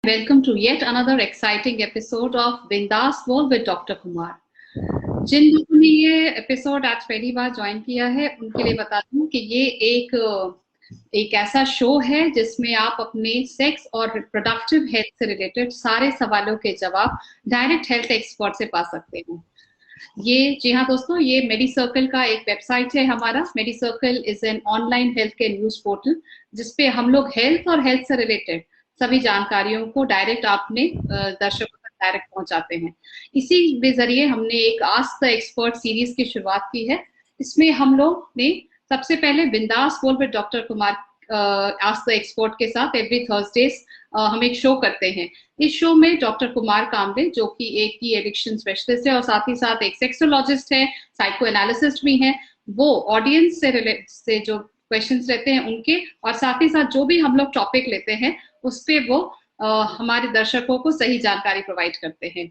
welcome to yet another exciting episode of Bindas World with Dr. Kumar. जिन लोगों ने ये episode आज पहली बार ज्वाइन किया है उनके लिए बता दूं कि ये एक ऐसा शो है जिसमें आप अपने सेक्स और रिप्रोडक्टिव हेल्थ से रिलेटेड सारे सवालों के जवाब डायरेक्ट हेल्थ एक्सपर्ट से पा सकते हैं। ये जी हाँ दोस्तों, ये मेडिसर्कल का एक वेबसाइट है हमारा। Medicircle is an online health care news portal जिसपे हम लोग हेल्थ और हेल्थ से रिलेटेड सभी जानकारियों को डायरेक्ट आपने दर्शकों तक डायरेक्ट पहुंचाते हैं। इसी के जरिए हमने एक आस्क द एक्सपर्ट सीरीज की शुरुआत की है। इसमें हम लोग ने सबसे पहले बिंदास बोल with doctor Kumar ask the expert के साथ एवरी थर्सडेज हम एक शो करते हैं। इस शो में डॉक्टर कुमार कामले जो कि एक ही एडिक्शन स्पेशलिस्ट है और साथ ही साथ एक सेक्सोलॉजिस्ट है, साइको एनालिसिस्ट भी है, वो ऑडियंस से जो क्वेश्चंस रहते हैं उनके और साथ ही साथ जो भी हम लोग टॉपिक लेते हैं उस पे वो हमारे दर्शकों को सही जानकारी प्रोवाइड करते हैं।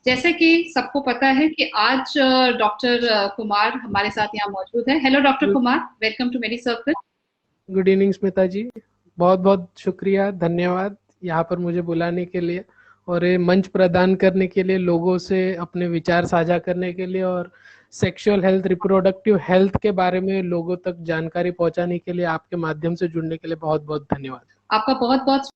जैसे कि सबको पता है कि आज डॉक्टर कुमार हमारे साथ यहाँ मौजूद है। Hello doctor Kumar, welcome to Medicircle. Good evening Smita ji, बहुत बहुत शुक्रिया, धन्यवाद यहाँ पर मुझे बुलाने के लिए और ये मंच प्रदान करने के लिए, लोगों से अपने विचार साझा करने के लिए और सेक्सुअल हेल्थ, रिप्रोडक्टिव हेल्थ के बारे में लोगों तक जानकारी पहुंचाने के लिए आपके माध्यम से जुड़ने के लिए बहुत बहुत धन्यवाद। आपका बहुत बहुत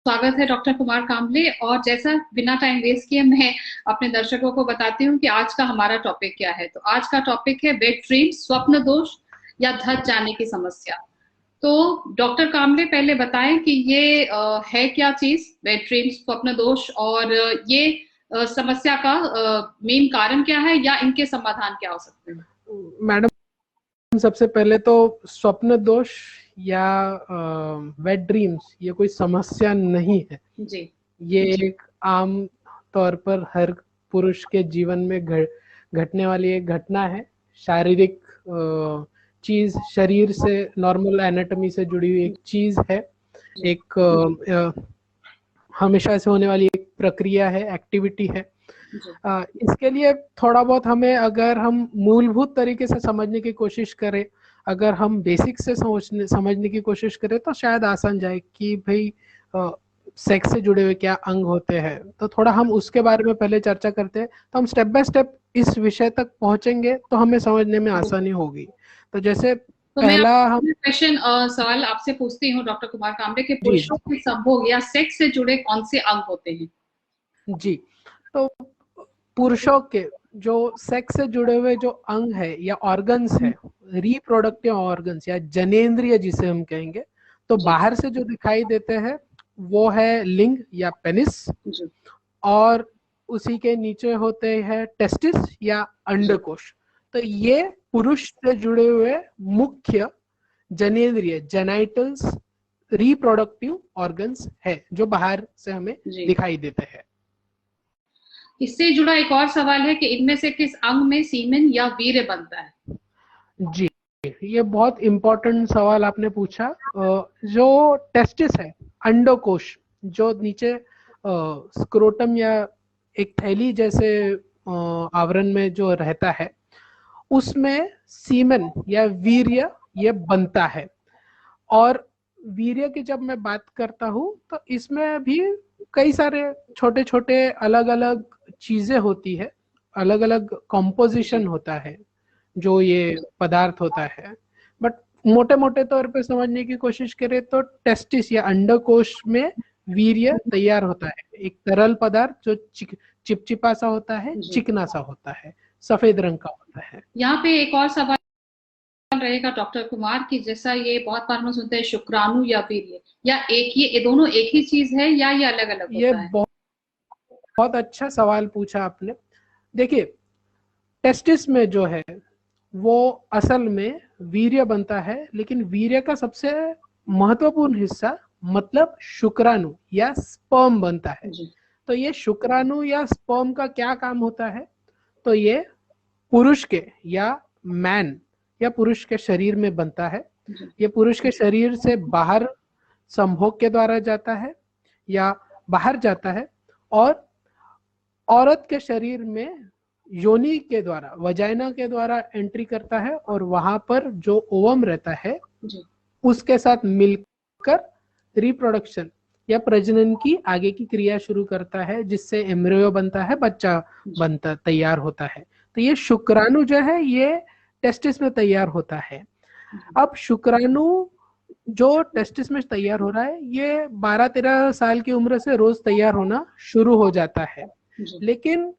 स्वागत है डॉक्टर कुमार कामले। और जैसा बिना टाइम वेस्ट किए मैं अपने दर्शकों को बताती हूँ कि आज का हमारा टॉपिक क्या है। तो आज का टॉपिक है वेट ड्रीम, स्वप्न दोष या धस जाने की समस्या। तो डॉक्टर कामले पहले बताएं कि ये है क्या चीज वेट ड्रीम, स्वप्न दोष, और ये समस्या का मेन कारण क्या है या इनके समाधान क्या हो सकते हैं। मैडम, सबसे पहले तो स्वप्न दोष या वेट ड्रीम्स ये कोई समस्या नहीं है जी। ये एक आम तौर पर हर पुरुष के जीवन में घटने वाली एक घटना है। शारीरिक चीज, शरीर से, नॉर्मल एनाटॉमी से जुड़ी हुई एक चीज है, एक हमेशा से होने वाली एक प्रक्रिया है, एक्टिविटी है। इसके लिए थोड़ा बहुत हमें, अगर हम मूलभूत तरीके से समझने की कोशिश करें, अगर हम बेसिक से समझने की कोशिश करें तो शायद आसान जाए कि भाई सेक्स से जुड़े हुए क्या अंग होते हैं। तो थोड़ा हम उसके बारे में पहले चर्चा करते हैं, तो हम स्टेप बाय स्टेप इस विषय तक पहुंचेंगे तो हमें समझने में आसानी होगी। तो जैसे पहला हम क्वेश्चन सवाल आपसे पूछती हूँ डॉक्टर कुमार कामले के पुरुषों के संभोग या सेक्स से जुड़े कौन से अंग होते हैं। जी, तो पुरुषों के जो सेक्स से जुड़े हुए जो अंग है या ऑर्गन्स है, रिप्रोडक्टिव ऑर्गन्स या जनेंद्रिय जिसे हम कहेंगे, तो बाहर से जो दिखाई देते हैं वो है लिंग या पेनिस, और उसी के नीचे होते हैं टेस्टिस या अंडकोश। तो ये पुरुष से जुड़े हुए मुख्य जनेंद्रिय, जेनाइटल्स, रिप्रोडक्टिव ऑर्गन्स है जो बाहर से हमें दिखाई देते हैं। इससे जुड़ा एक और सवाल है कि इनमें से किस अंग में सीमेन या वीर्य बनता है। जी, ये बहुत इंपॉर्टेंट सवाल आपने पूछा। जो टेस्टिस है, अंडकोश, जो नीचे स्क्रोटम या एक थैली जैसे आवरण में जो रहता है, उसमें सीमेन या वीर्य ये बनता है। और वीर्य की जब मैं बात करता हूँ तो इसमें भी कई सारे छोटे छोटे अलग अलग चीजें होती है, अलग अलग कॉम्पोजिशन होता है जो ये पदार्थ होता है। बट मोटे मोटे तौर पे समझने की कोशिश करें तो टेस्टिस या अंडकोश में वीर्य तैयार होता है, एक तरल पदार्थ जो चिपचिपा सा होता है, चिकना सा होता है, सफेद रंग का होता है। यहाँ पे एक और सवाल रहेगा डॉक्टर कुमार की, जैसा ये बहुत बार हम सुनते हैं शुक्राणु या वीर्य, या एक ये दोनों एक ही चीज है या ये अलग अलग होता है। बहुत अच्छा सवाल पूछा आपने। देखिए, टेस्टिस में जो है वो असल में वीर्य बनता है, लेकिन वीर्य का सबसे महत्वपूर्ण हिस्सा मतलब शुक्राणु या स्पर्म बनता है। तो ये शुक्राणु या स्पर्म का क्या काम होता है, तो ये पुरुष के या मैन या पुरुष के शरीर में बनता है। ये पुरुष के शरीर से बाहर संभोग के द्वारा जाता है या बाहर जाता है, और औरत के शरीर में योनि के द्वारा, वजाइना के द्वारा एंट्री करता है, और वहां पर जो ओवम रहता है उसके साथ मिलकर रिप्रोडक्शन या प्रजनन की आगे की क्रिया शुरू करता है, जिससे एम्ब्रियो बनता है, बच्चा बनता तैयार होता है। तो ये शुक्राणु जो है ये टेस्टिस में तैयार होता है। अब शुक्राणु जो टेस्टिस में तैयार हो रहा है ये 12-13 साल की उम्र से रोज तैयार होना शुरू हो जाता है। लेकिन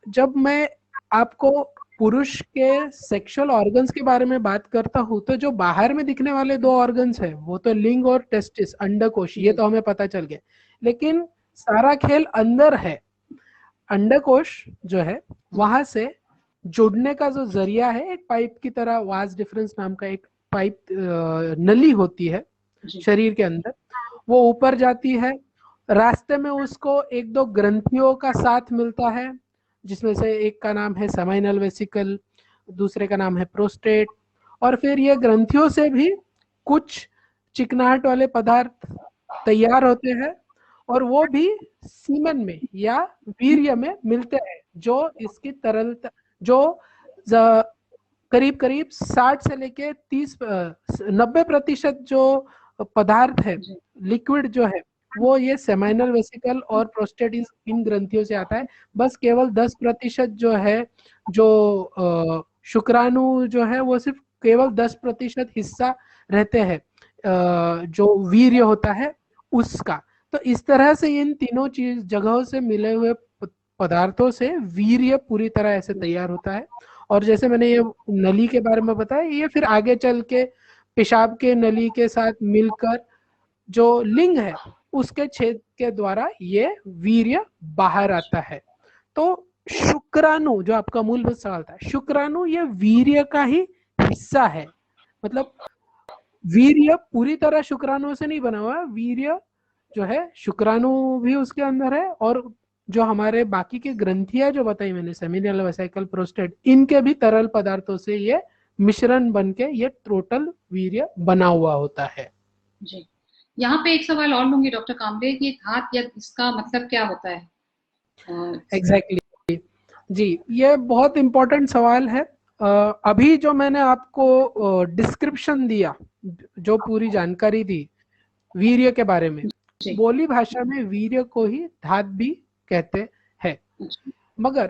जब मैं आपको पुरुष के सेक्सुअल ऑर्गन्स के बारे में बात करता हूँ तो जो बाहर में दिखने वाले 2 ऑर्गन्स है वो तो लिंग और टेस्टिस, अंडकोश, ये तो हमें पता चल गया। लेकिन सारा खेल अंदर है। अंडकोश जो है वहां से जुड़ने का जो जरिया है, एक पाइप की तरह वास डिफरेंस नाम का एक पाइप नली होती है शरीर के अंदर, वो ऊपर जाती है। रास्ते में उसको 1-2 ग्रंथियों का साथ मिलता है, जिसमें से एक का नाम है सेमाइनल वेसिकल, दूसरे का नाम है प्रोस्टेट, और फिर ये ग्रंथियों से भी कुछ चिकनाहट वाले पदार्थ तैयार होते हैं और वो भी सीमन में या वीर्य में मिलते हैं, जो इसकी तरलता, जो करीब करीब 60 से लेके 90% जो पदार्थ है, लिक्विड जो है, वो ये सेमाइनल वेसिकल और प्रोस्टेट इन ग्रंथियों से आता है। बस केवल 10% जो है, जो शुक्राणु जो है वो सिर्फ केवल 10% हिस्सा रहते हैं जो वीर्य होता है उसका। तो इस तरह से इन तीनों जगहों से मिले हुए पदार्थों से वीर्य पूरी तरह ऐसे तैयार होता है। और जैसे मैंने ये नली के बारे में बताया, ये फिर आगे चल के पेशाब के नली के साथ मिलकर जो लिंग है उसके छेद के द्वारा ये वीर्य बाहर आता है। तो शुक्राणु, जो आपका मूलभूत सवाल था, शुक्राणु ये वीर्य का ही हिस्सा है। मतलब वीर्य पूरी तरह शुक्राणु से नहीं बना हुआ, वीर्य जो है शुक्राणु भी उसके अंदर है, और जो हमारे बाकी के ग्रंथियां जो बताई मैंने, सेमिनल वेसिकल, प्रोस्टेट, इनके भी तरल पदार्थों से ये मिश्रण बनके ये टोटल वीर्य बना हुआ होता है। जी, यहाँ पे एक सवाल और लूंगी डॉक्टर कामले कि धात या इसका मतलब क्या होता है? एग्जैक्टली जी, ये बहुत इंपॉर्टेंट सवाल है। अभी जो मैंने आपको डिस्क्रिप्शन दिया, जो पूरी जानकारी दी वीर्य के बारे में, बोली भाषा में वीर्य को ही धात भी कहते हैं। मगर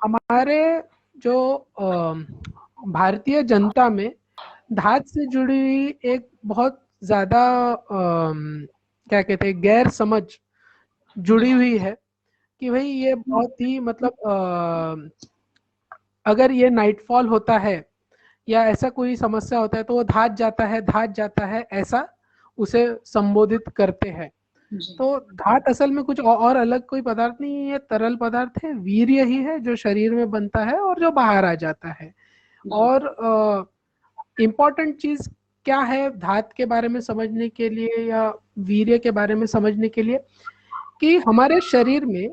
हमारे जो भारतीय जनता में धात से जुड़ी हुई एक बहुत ज्यादा क्या कहते हैं, गैर समझ जुड़ी हुई है कि भाई ये बहुत ही मतलब अगर ये नाइटफॉल होता है या ऐसा कोई समस्या होता है तो वो धात जाता है ऐसा उसे संबोधित करते हैं। तो धात असल में कुछ और अलग कोई पदार्थ नहीं है, ये तरल पदार्थ है, वीर्य ही है जो शरीर में बनता है और जो बाहर आ जाता है। और इम्पोर्टेंट चीज क्या है धात के बारे में समझने के लिए या वीर्य के बारे में समझने के लिए, कि हमारे शरीर में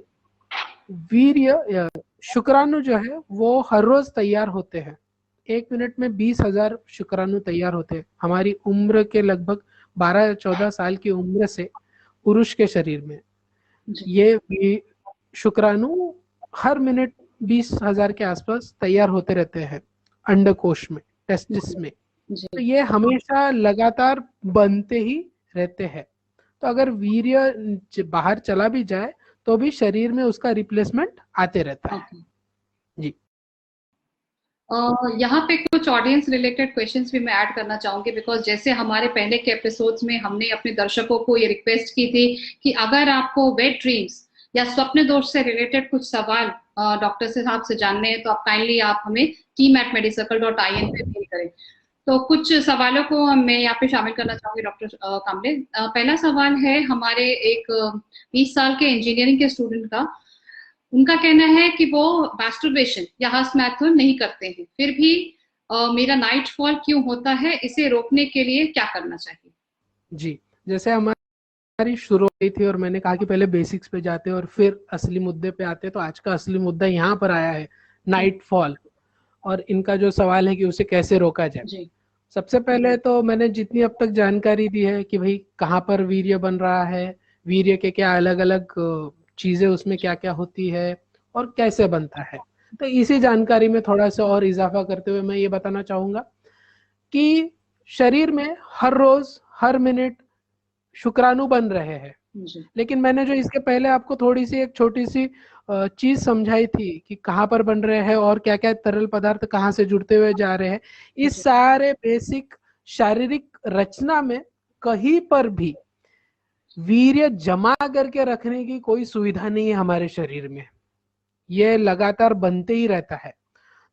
वीर्य या शुक्राणु जो है वो हर रोज तैयार होते हैं। 1 मिनट में 20,000 शुक्राणु तैयार होते हैं हमारी उम्र के लगभग 12-14 साल की उम्र से पुरुष के शरीर में। ये शुक्राणु हर मिनट 20,000 के आसपास तैयार होते रहते हैं अंडकोश में, टेस्टिस में। तो ये हमेशा लगातार बनते ही रहते हैं। तो अगर वीर्य बाहर चला भी जाए तो भी शरीर में उसका रिप्लेसमेंट आते रहता है। जी, यहाँ पे कुछ ऑडियंस रिलेटेड क्वेश्चंस भी मैं ऐड करना चाहूंगी, बिकॉज जैसे हमारे पहले के एपिसोड्स में हमने अपने दर्शकों को ये रिक्वेस्ट की थी कि अगर आपको वेट ड्रीम्स या स्वप्न दोष से रिलेटेड कुछ सवाल डॉक्टर साहब से जानने हैं तो आप काइंडली आप हमें team@medicircle.in पे मेल करें। तो कुछ सवालों को मैं यहाँ पे शामिल करना चाहूंगी डॉक्टर कामले। पहला सवाल है हमारे एक 20 साल के इंजीनियरिंग के स्टूडेंट का। उनका कहना है कि वो मैस्टरबेशन या हस्तमैथुन नहीं करते हैं, फिर भी मेरा नाइट फॉल क्यों होता है, इसे रोकने के लिए क्या करना चाहिए? जी, जैसे हमारी शुरू हुई थी और मैंने कहा कि पहले बेसिक्स पे जाते और फिर असली मुद्दे पे आते, तो आज का असली मुद्दा यहाँ पर आया है, नाइट फॉल, और इनका जो सवाल है कि उसे कैसे रोका जाए। सबसे पहले तो मैंने जितनी अब तक जानकारी दी है कि भाई कहाँ पर वीर्य बन रहा है, वीर्य के क्या अलग अलग चीजें उसमें क्या क्या होती है और कैसे बनता है, तो इसी जानकारी में थोड़ा सा और इजाफा करते हुए मैं ये बताना चाहूंगा कि शरीर में हर रोज हर मिनट शुक्राणु बन रहे हैं, लेकिन मैंने जो इसके पहले आपको थोड़ी सी एक छोटी सी चीज समझाई थी कि कहाँ पर बन रहे हैं और क्या क्या तरल पदार्थ कहाँ से जुड़ते हुए जा रहे हैं, इस सारे बेसिक शारीरिक रचना में कहीं पर भी वीर्य जमा करके रखने की कोई सुविधा नहीं है हमारे शरीर में। यह लगातार बनते ही रहता है।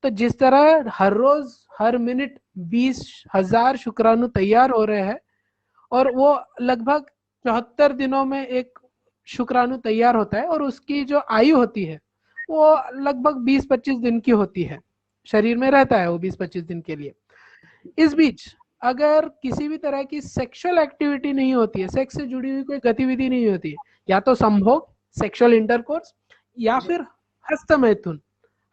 तो जिस तरह हर रोज हर मिनट 20,000 शुक्राणु तैयार हो रहे हैं और वो लगभग 74 दिनों में एक शुक्राणु तैयार होता है और उसकी जो आयु होती है वो लगभग 20-25 दिन की होती है, शरीर में रहता है वो 20-25 दिन के लिए। इस बीच अगर किसी भी तरह की सेक्सुअल एक्टिविटी नहीं होती है, सेक्स से जुड़ी हुई कोई गतिविधि नहीं होती है, या तो संभोग सेक्सुअल इंटरकोर्स या फिर हस्तमैथुन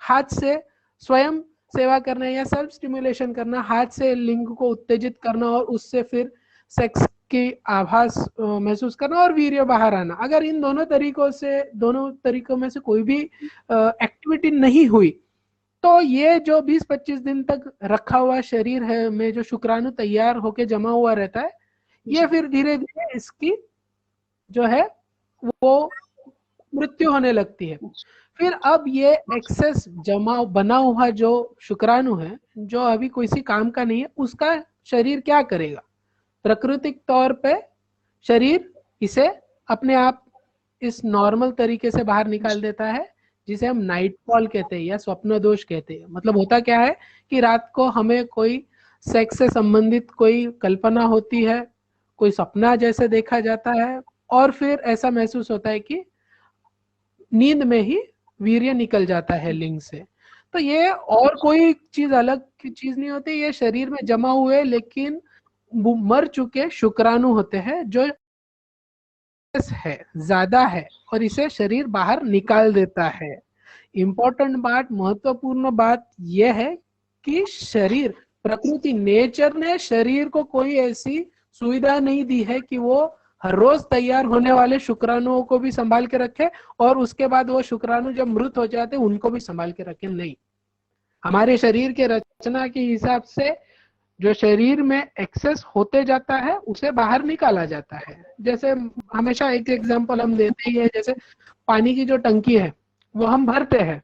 हाथ से स्वयं सेवा करना या सेल्फ स्टिमुलेशन करना, हाथ से लिंग को उत्तेजित करना और उससे फिर सेक्स की आभास महसूस करना और वीर्य बाहर आना, अगर इन दोनों तरीकों में से कोई भी एक्टिविटी नहीं हुई तो ये जो 20-25 दिन तक रखा हुआ शरीर है में जो शुक्राणु तैयार होके जमा हुआ रहता है, ये फिर धीरे धीरे इसकी जो है वो मृत्यु होने लगती है। फिर अब ये एक्सेस जमा बना हुआ जो शुक्राणु है जो अभी किसी काम का नहीं है, उसका शरीर क्या करेगा? प्राकृतिक तौर पे शरीर इसे अपने आप इस नॉर्मल तरीके से बाहर निकाल देता है, जिसे हम नाइटफॉल कहते हैं या स्वप्न दोष कहते हैं। मतलब होता क्या है कि रात को हमें कोई सेक्स से संबंधित कोई कल्पना होती है, कोई सपना जैसे देखा जाता है और फिर ऐसा महसूस होता है कि नींद में ही वीर्य निकल जाता है लिंग से। तो ये और कोई चीज अलग की चीज नहीं होती, ये शरीर में जमा हुए लेकिन मर चुके शुक्राणु होते हैं जो है ज्यादा है और इसे शरीर बाहर निकाल देता है। इम्पोर्टेंट बात, महत्वपूर्ण बात यह है कि शरीर, प्रकृति, नेचर ने शरीर को कोई ऐसी सुविधा नहीं दी है कि वो हर रोज तैयार होने वाले शुक्राणुओं को भी संभाल के रखे और उसके बाद वो शुक्राणु जब मृत हो जाते उनको भी संभाल के रखे। नहीं, हमारे शरीर के रचना के हिसाब से जो शरीर में एक्सेस होते जाता है उसे बाहर निकाला जाता है। जैसे हमेशा एक एग्जांपल हम देते ही है, जैसे पानी की जो टंकी है वो हम भरते हैं,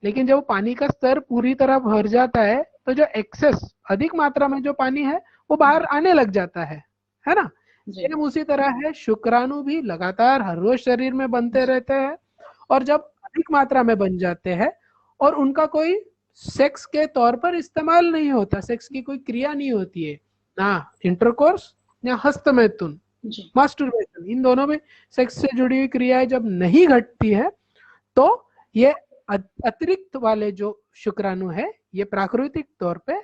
लेकिन जब पानी का स्तर पूरी तरह भर जाता है तो जो एक्सेस अधिक मात्रा में जो पानी है वो बाहर आने लग जाता है ना। सेम उसी तरह है, शुक्राणु भी लगातार हर रोज शरीर में बनते रहते हैं और जब अधिक मात्रा में बन जाते हैं और उनका कोई सेक्स के तौर पर इस्तेमाल नहीं होता, सेक्स की कोई क्रिया नहीं होती है, ना इंटरकोर्स या हस्तमैथुन, मास्टरबेशन, इन दोनों में सेक्स से जुड़ी हुई क्रियाएं जब नहीं घटती है तो ये अतिरिक्त वाले जो शुक्राणु है ये प्राकृतिक तौर पे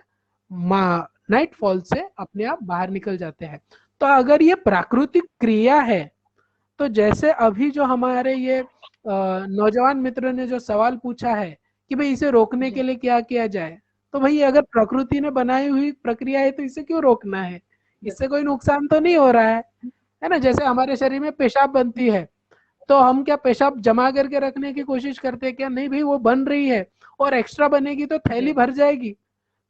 नाइटफॉल से अपने आप बाहर निकल जाते हैं। तो अगर ये प्राकृतिक क्रिया है तो जैसे अभी जो हमारे ये नौजवान मित्र ने जो सवाल पूछा है कि भाई इसे रोकने के लिए क्या किया जाए, तो भाई अगर प्रकृति ने बनाई हुई प्रक्रिया है तो इसे क्यों रोकना है? इससे कोई नुकसान तो नहीं हो रहा है ना। जैसे हमारे शरीर में पेशाब बनती है तो हम क्या पेशाब जमा करके रखने की कोशिश करते हैं क्या? नहीं भाई, वो बन रही है और एक्स्ट्रा बनेगी तो थैली भर जाएगी,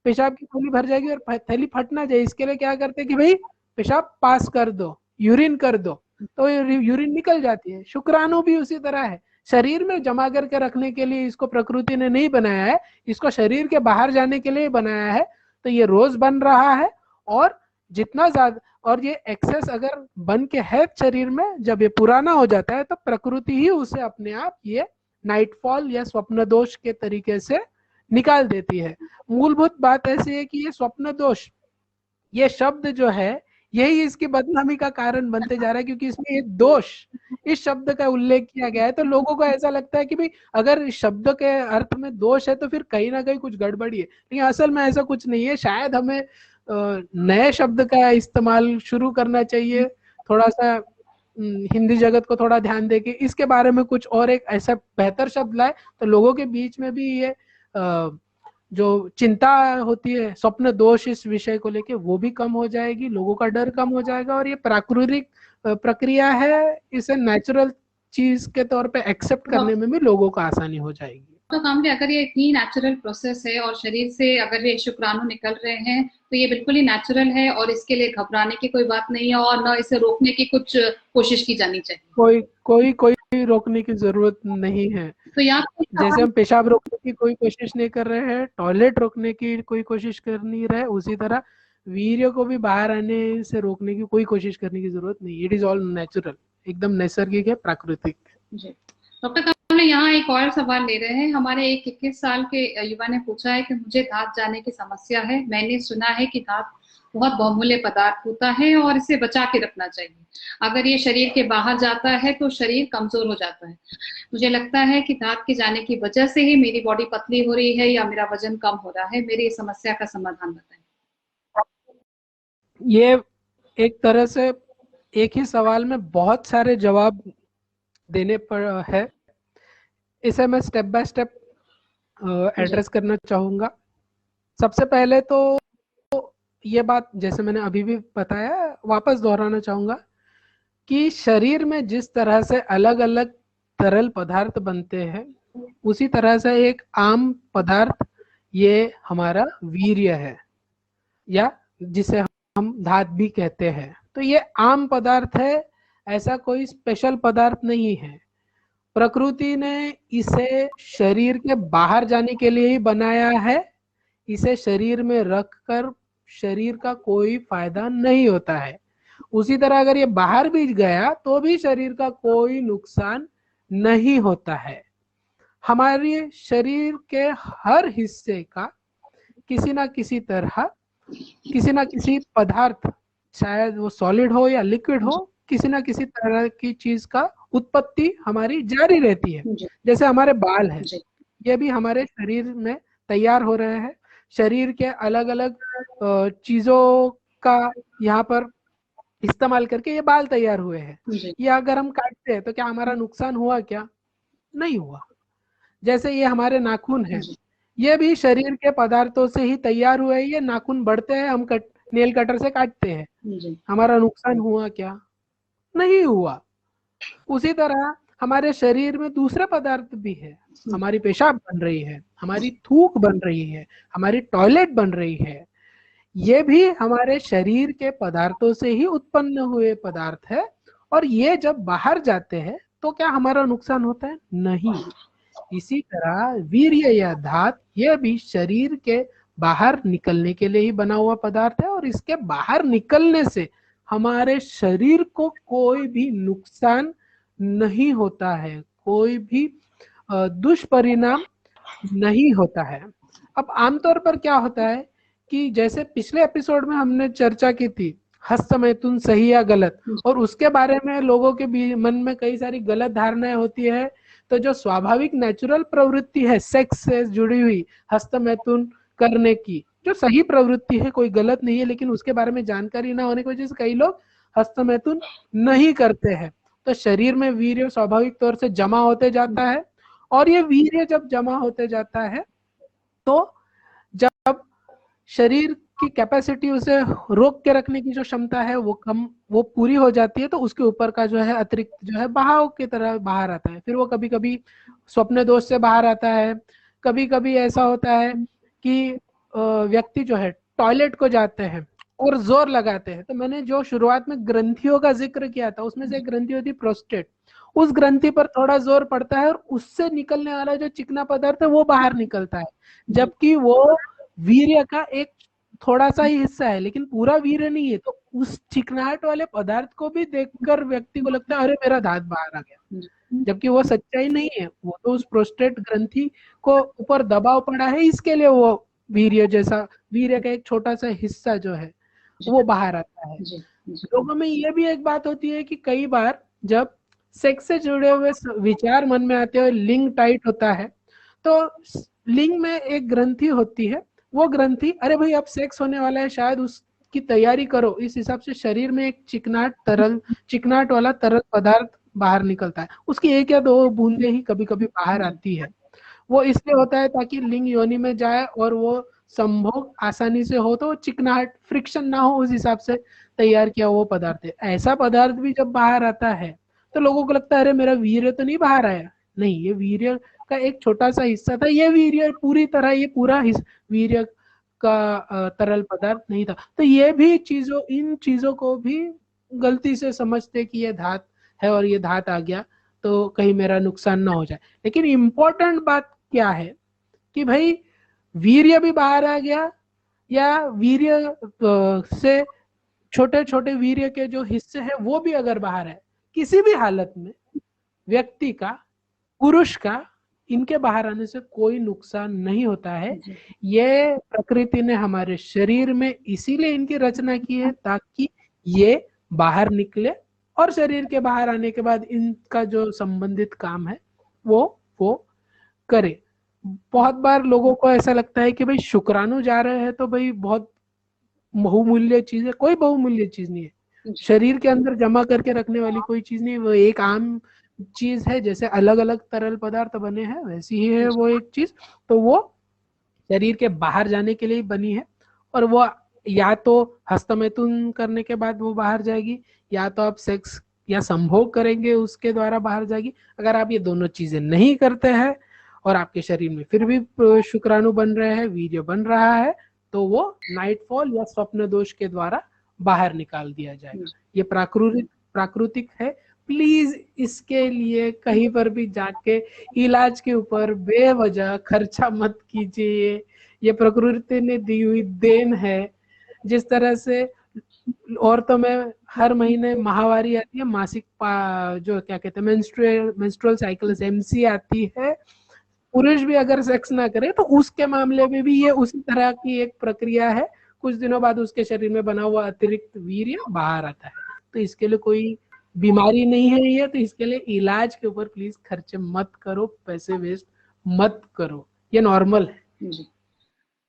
पेशाब की थैली भर जाएगी और थैली फट ना जाए, इसके लिए क्या करते हैं कि भाई पेशाब पास कर दो, यूरिन कर दो, तो यूरिन निकल जाती है। शुक्राणु भी उसी तरह है, शरीर में जमा करके रखने के लिए इसको प्रकृति ने नहीं बनाया है, इसको शरीर के बाहर जाने के लिए बनाया है। तो ये रोज बन रहा है और जितना ज्यादा, और ये एक्सेस अगर बन के है शरीर में, जब ये पुराना हो जाता है तो प्रकृति ही उसे अपने आप ये नाइटफॉल या स्वप्न दोष के तरीके से निकाल देती है। मूलभूत बात ऐसी है कि ये स्वप्न दोष, ये शब्द जो है यही इसकी बदनामी का कारण बनते जा रहा है, क्योंकि इसमें एक दोष, इस शब्द का उल्लेख किया गया है। तो लोगों को ऐसा लगता है कि भाई अगर इस शब्द के अर्थ में दोष है तो फिर कहीं ना कहीं कुछ गड़बड़ी है, लेकिन असल में ऐसा कुछ नहीं है। शायद हमें नए शब्द का इस्तेमाल शुरू करना चाहिए, थोड़ा सा हिंदी जगत को थोड़ा ध्यान दे के इसके बारे में कुछ और एक ऐसा बेहतर शब्द लाए तो लोगों के बीच में भी ये जो चिंता होती है स्वप्न दोष इस विषय को लेके वो भी कम हो जाएगी, लोगों का डर कम हो जाएगा और ये प्राकृतिक प्रक्रिया है, इसे नेचुरल चीज के तौर पे एक्सेप्ट करने में भी लोगों को आसानी हो जाएगी। तो कामले, अगर ये इतनी नेचुरल प्रोसेस है और शरीर से अगर ये शुक्राणु निकल रहे हैं तो ये बिल्कुल ही नेचुरल है और इसके लिए घबराने की कोई बात नहीं है और न इसे रोकने की कुछ कोशिश की जानी चाहिए। कोई रोकने की जरूरत नहीं है। तो यहाँ जैसे हम पेशाब रोकने की कोई कोशिश नहीं कर रहे हैं, टॉयलेट रोकने की कोई कोशिश कर नहीं रहे, उसी तरह वीर्य को भी बाहर आने से रोकने की कोई कोशिश करने की जरूरत नहीं। इट इज ऑल नेचुरल, एकदम नैसर्गिक है, प्राकृतिक। जी डॉक्टर कामले, यहाँ एक और सवाल ले रहे हैं। हमारे एक 21 साल के युवा ने पूछा है कि मुझे दांत जाने की समस्या है। मैंने सुना है कि दांत बहुत बहुमूल्य पदार्थ होता है और इसे बचा के रखना चाहिए। अगर ये शरीर के बाहर जाता है तो शरीर कमजोर हो जाता है। मुझे लगता है कि दांत के जाने की वजह से ही मेरी बॉडी पतली हो रही है या मेरा वजन कम हो रहा है। मेरी इस समस्या का समाधान बताएं। ये एक तरह से एक ही सवाल में बहुत सारे जवाब देने पर है। इसे मैं स्टेप बाय स्टेप एड्रेस करना चाहूंगा। सबसे पहले तो ये बात, जैसे मैंने अभी भी बताया, वापस दोहराना चाहूंगा कि शरीर में जिस तरह से अलग अलग तरल पदार्थ बनते हैं, उसी तरह से एक आम पदार्थ ये हमारा वीर्य है, या जिसे हम धात भी कहते हैं। तो ये आम पदार्थ है, ऐसा कोई स्पेशल पदार्थ नहीं है। प्रकृति ने इसे शरीर के बाहर जाने के लिए ही बनाया है। इसे शरीर में रखकर शरीर का कोई फायदा नहीं होता है। उसी तरह अगर ये बाहर भी गया तो भी शरीर का कोई नुकसान नहीं होता है। हमारे शरीर के हर हिस्से का किसी ना किसी तरह, किसी ना किसी पदार्थ, चाहे वो सॉलिड हो या लिक्विड हो, किसी ना किसी तरह की चीज का उत्पत्ति हमारी जारी रहती है। जैसे हमारे बाल हैं, ये भी हमारे शरीर में तैयार हो रहे हैं। शरीर के अलग अलग चीजों का यहाँ पर इस्तेमाल करके ये बाल तैयार हुए हैं। ये अगर हम काटते हैं तो क्या हमारा नुकसान हुआ? क्या नहीं हुआ। जैसे ये हमारे नाखून हैं, ये भी शरीर के पदार्थों से ही तैयार हुए हैं। ये नाखून बढ़ते हैं, हम नेल कटर से काटते हैं, हमारा नुकसान हुआ? क्या नहीं हुआ। उसी तरह हमारे शरीर में दूसरे पदार्थ भी है। हमारी पेशाब बन रही है, हमारी थूक बन रही है, हमारी टॉयलेट बन रही है, ये भी हमारे शरीर के पदार्थों से ही उत्पन्न हुए पदार्थ है। और ये जब बाहर जाते हैं तो क्या हमारा नुकसान होता है? नहीं। इसी तरह वीर्य या धात, ये भी शरीर के बाहर निकलने के लिए ही बना हुआ पदार्थ है और इसके बाहर निकलने से हमारे शरीर को कोई भी नुकसान नहीं होता है, कोई भी दुष्परिणाम नहीं होता है। अब आमतौर पर क्या होता है कि जैसे पिछले एपिसोड में हमने चर्चा की थी हस्तमैथुन सही या गलत, और उसके बारे में लोगों के मन में कई सारी गलत धारणाएं होती है। तो जो स्वाभाविक नेचुरल प्रवृत्ति है सेक्स से जुड़ी हुई, हस्तमैथुन करने की, जो सही प्रवृत्ति है, कोई गलत नहीं है, लेकिन उसके बारे में जानकारी ना होने की वजह से कई लोग हस्तमैथुन नहीं करते हैं। तो शरीर में वीर्य स्वाभाविक तौर से जमा होते जाता है, और ये वीर्य जब जमा होते जाता है तो जब शरीर की कैपेसिटी, उसे रोक के रखने की जो क्षमता है वो पूरी हो जाती है, तो उसके ऊपर का जो है अतिरिक्त जो है बहाव की तरह बाहर आता है। फिर वो कभी कभी स्वप्न दोष से बाहर आता है। कभी कभी ऐसा होता है कि व्यक्ति जो है टॉयलेट को जाते हैं और जोर लगाते हैं। तो मैंने जो शुरुआत में ग्रंथियों का जिक्र किया था, उसमें से एक ग्रंथि होती है प्रोस्टेट। उस ग्रंथि पर थोड़ा जोर पड़ता है और उससे निकलने वाला जो चिकना पदार्थ है वो बाहर निकलता है, जबकि वो वीर्य का एक थोड़ा सा ही हिस्सा है, लेकिन पूरा वीर्य नहीं है। तो उस चिकनाहट वाले पदार्थ को भी देखकर व्यक्ति को लगता है अरे मेरा दांत बाहर आ गया, जबकि वो सच्चाई नहीं है। वो तो उस प्रोस्टेट ग्रंथि को ऊपर दबाव पड़ा है, इसके लिए वो वीर्य जैसा, वीर्य का एक छोटा सा हिस्सा जो है वो बाहर आता है। लोगों में ये भी एक बात होती है कि कई बार जब सेक्स से जुड़े हुए विचार मन में आते हैं, लिंग टाइट होता है, तो लिंग में एक ग्रंथि होती है, वो ग्रंथि अरे भाई अब सेक्स होने वाला है, शायद उसकी तैयारी करो, इस हिसाब से शरीर में एक चिकनाट वाला तरल पदार्थ बाहर निकलता है। उसकी 1 या 2 बूंदे ही कभी कभी बाहर आती है। वो इसलिए होता है ताकि लिंग योनि में जाए और वो संभोग आसानी से हो, तो चिकनाहट, फ्रिक्शन ना हो, उस हिसाब से तैयार किया वो पदार्थ है। ऐसा पदार्थ भी जब बाहर आता है तो लोगों को लगता है अरे मेरा वीर्य तो नहीं बाहर आया। नहीं, ये वीर्य का एक छोटा सा हिस्सा था। ये वीर्य पूरी तरह, ये पूरा वीर्य का तरल पदार्थ नहीं था। तो ये भी चीजों, इन चीजों को भी गलती से समझते कि ये धात है और ये धात आ गया तो कहीं मेरा नुकसान ना हो जाए। लेकिन इम्पोर्टेंट बात क्या है कि भाई वीर्य भी बाहर आ गया या वीर्य से छोटे छोटे वीर्य के जो हिस्से हैं वो भी अगर बाहर है, किसी भी हालत में व्यक्ति का, पुरुष का, इनके बाहर आने से कोई नुकसान नहीं होता है। ये प्रकृति ने हमारे शरीर में इसीलिए इनकी रचना की है ताकि ये बाहर निकले और शरीर के बाहर आने के बाद इनका जो संबंधित काम है वो करे। बहुत बार लोगों को ऐसा लगता है कि भाई शुक्राणु जा रहे हैं तो भाई बहुत बहुमूल्य चीज है। कोई बहुमूल्य चीज नहीं है, शरीर के अंदर जमा करके रखने वाली कोई चीज नहीं है। वो एक आम चीज है, जैसे अलग अलग तरल पदार्थ बने हैं वैसी ही है वो एक चीज। तो वो शरीर के बाहर जाने के लिए बनी है और वो या तो हस्तमैथुन करने के बाद वो बाहर जाएगी या तो आप सेक्स या संभोग करेंगे उसके द्वारा बाहर जाएगी। अगर आप ये दोनों चीजें नहीं करते हैं और आपके शरीर में फिर भी शुक्राणु बन रहे हैं, वीर्य बन रहा है, तो वो नाइटफॉल या स्वप्न दोष के द्वारा बाहर निकाल दिया जाएगा। ये प्राकृतिक है। प्लीज इसके लिए कहीं पर भी जाके इलाज के ऊपर बेवजह खर्चा मत कीजिए। ये प्रकृति ने दी हुई देन है। जिस तरह से औरतों में हर महीने माहवारी आती है, मासिक जो क्या कहते हैं मेंस्ट्रुअल साइकिल एमसी आती है, पुरुष भी अगर सेक्स ना करे तो उसके मामले में भी ये उसी तरह की एक प्रक्रिया है। कुछ दिनों बाद उसके शरीर में बना हुआ अतिरिक्त वीर्य बाहर आता है। तो इसके लिए कोई बीमारी नहीं है ये, तो इसके लिए इलाज के ऊपर प्लीज खर्चे मत करो, पैसे वेस्ट मत करो, ये नॉर्मल है।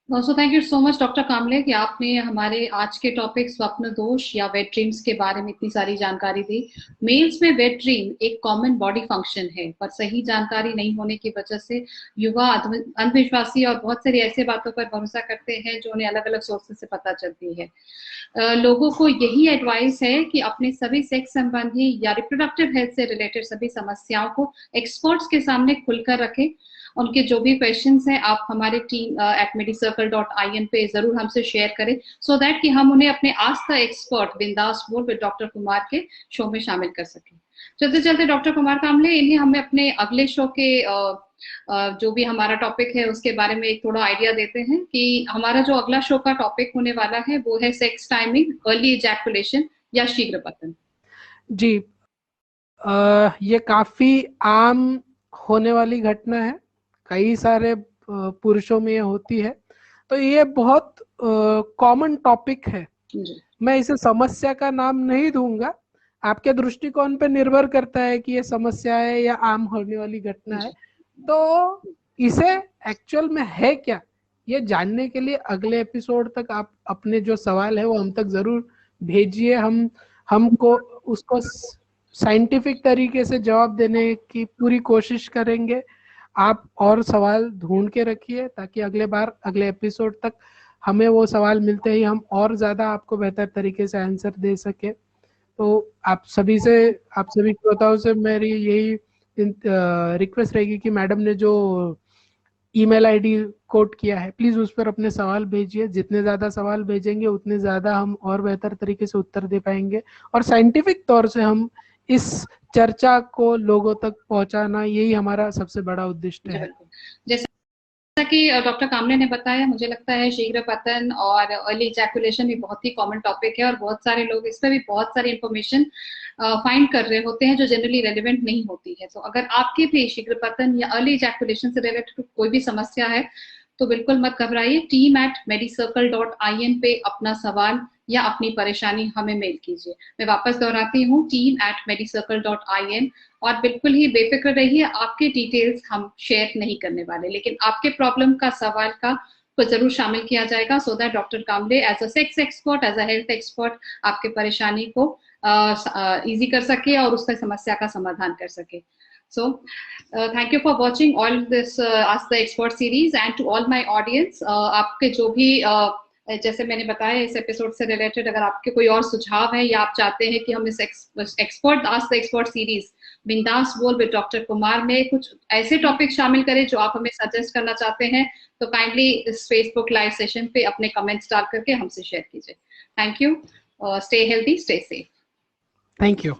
So thank you so much doctor Kamle कि आपने हमारे आज के टॉपिक स्वप्न दोष या वेट ड्रीम्स के बारे में इतनी सारी जानकारी दी। मेल्स में वेट ड्रीम एक कॉमन बॉडी फंक्शन है, पर सही जानकारी नहीं होने की वजह से युवा अंधविश्वासी और बहुत सारी ऐसे बातों पर भरोसा करते हैं जो उन्हें अलग अलग सोर्सेस से पता चलती है। लोगों को यही एडवाइस है कि अपने सभी सेक्स संबंधी या रिप्रोडक्टिव हेल्थ से रिलेटेड सभी समस्याओं को एक्सपर्ट्स के सामने खुलकर रखें। उनके जो भी क्वेश्चंस हैं आप हमारे टीम @medicircle.in पे जरूर हमसे शेयर करें, सो दैट कि हम उन्हें अपने आस्क द एक्सपर्ट बिंदास बोल विद डॉक्टर कुमार के शो में शामिल कर सकें। चलते चलते डॉक्टर कुमार कामले, इन्हें हमें अपने अगले शो के जो भी हमारा टॉपिक है उसके बारे में एक थोड़ा आइडिया देते हैं कि हमारा जो अगला शो का टॉपिक होने वाला है वो है सेक्स टाइमिंग, अर्ली इजैकुलेशन या शीघ्र पतन। जी, ये काफी आम होने वाली घटना है, कई सारे पुरुषों में ये होती है। तो ये बहुत कॉमन टॉपिक है। मैं इसे समस्या का नाम नहीं दूंगा, आपके दृष्टिकोण पे निर्भर करता है कि ये समस्या है या आम होने वाली घटना है। तो इसे एक्चुअल में है क्या, ये जानने के लिए अगले एपिसोड तक आप अपने जो सवाल है वो हम तक जरूर भेजिए। हमको उसको साइंटिफिक तरीके से जवाब देने की पूरी कोशिश करेंगे। आप और सवाल ढूंढ के रखिए ताकि अगले एपिसोड तक हमें वो सवाल मिलते ही हम और ज्यादा आपको बेहतर तरीके से आंसर दे सके। तो आप सभी श्रोताओं से मेरी यही रिक्वेस्ट रहेगी कि मैडम ने जो ईमेल आईडी कोड किया है प्लीज उस पर अपने सवाल भेजिए। जितने ज्यादा सवाल भेजेंगे उतने ज्यादा हम और बेहतर तरीके से उत्तर दे पाएंगे और साइंटिफिक तौर से हम इस चर्चा को लोगों तक पहुंचाना, यही हमारा सबसे बड़ा उद्देश्य है। जैसा कि डॉक्टर कामले ने बताया, मुझे लगता है शीघ्र पतन और अर्ली इजैकुलेशन भी बहुत ही कॉमन टॉपिक है और बहुत सारे लोग इस पर भी बहुत सारी इंफॉर्मेशन फाइंड कर रहे होते हैं जो जनरली रेलिवेंट नहीं होती है। तो अगर आपके भी शीघ्र पतन या अर्ली इजैकुलेशन से रिलेटेड कोई भी समस्या है तो बिल्कुल मत घबराइए। team@medicircle.in पे अपना सवाल या अपनी परेशानी हमें मेल कीजिए। मैं वापस दोहराती हूँ, team@medicircle.in, और बिल्कुल ही बेफिक्र रहिए, आपके डिटेल्स हम शेयर नहीं करने वाले, लेकिन आपके प्रॉब्लम का सवाल को जरूर शामिल किया जाएगा so that doctor Kamle as a sex expert, as a health expert आपके परेशानी को इजी कर सके और उसका समस्या का समाधान कर सके। So, thank you for watching all this Ask the Expert series, and to all my audience, आपके जो भी जैसे मैंने बताया इस एपिसोड से रिलेटेड अगर आपके कोई और सुझाव है या आप चाहते हैं कि हम इस expert ask the expert series बिंदास बोल विद डॉक्टर कुमार में कुछ ऐसे टॉपिक शामिल करें जो आप हमें सजेस्ट करना चाहते हैं, तो काइंडली इस फेसबुक लाइव सेशन पे अपने कमेंट्स डाल करके हमसे शेयर कीजिए। Thank you. Stay healthy, stay safe. Thank you.